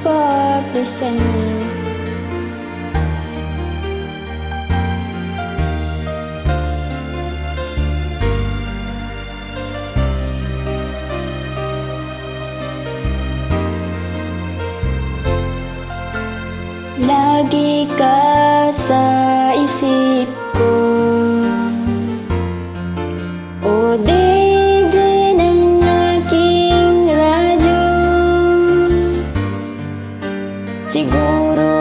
pa-appreciate niyo. Lagi ka sa isip ko, o DJ ng aking radyo. Siguro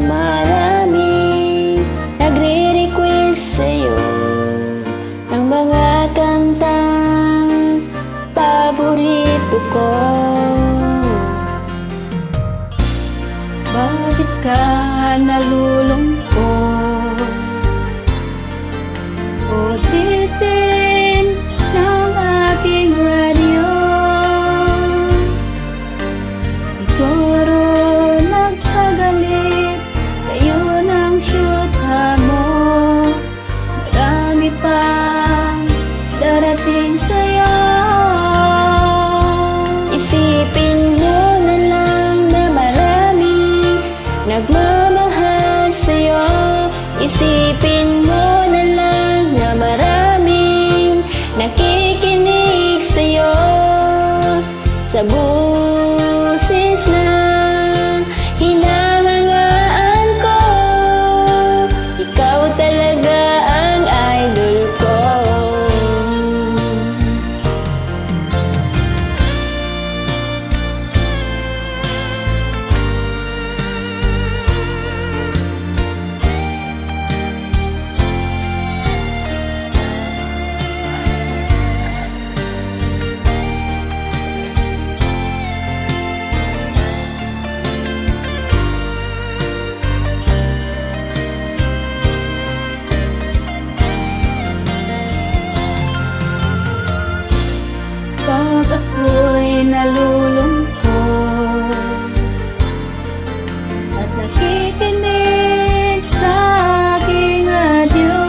marami nagre-request sa'yo ng mga kantang paborito ko. Bakit ka nalulungkot? O bitin ng aking radyo. Siguro nagkagalit kayo ng syuta mo. Marami pang darating sa'yo. Isipin mo na lang na maraming nagmamahal sa'yo. Isipin mo na lang na maraming nakikinig sa'yo. Sa busis na hinahangaan ko, ikaw talaga ang idol ko. Pag ako'y nalulungkot at nakikinig sa aking radyo,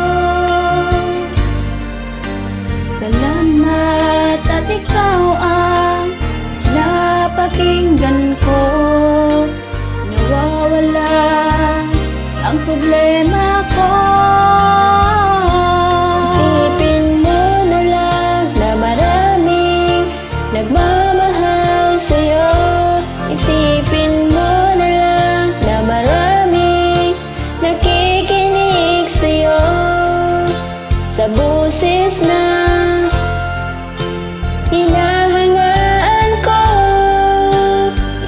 salamat at ikaw ang napakinggan ko. Nawawala ang problema ko. Nagmamahal sa'yo. Isipin mo na lang na maraming nakikinig sa'yo. Sa busis na hinahangaan ko,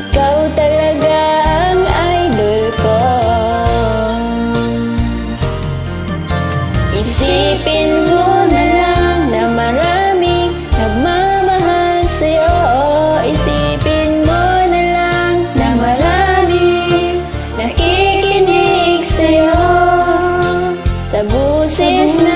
ikaw talaga ang idol ko. Isipin mo na lang na maraming nagmamahal sa'yo. Isipin mo na lang na maraming nakikinig sa'yo. Sa busis na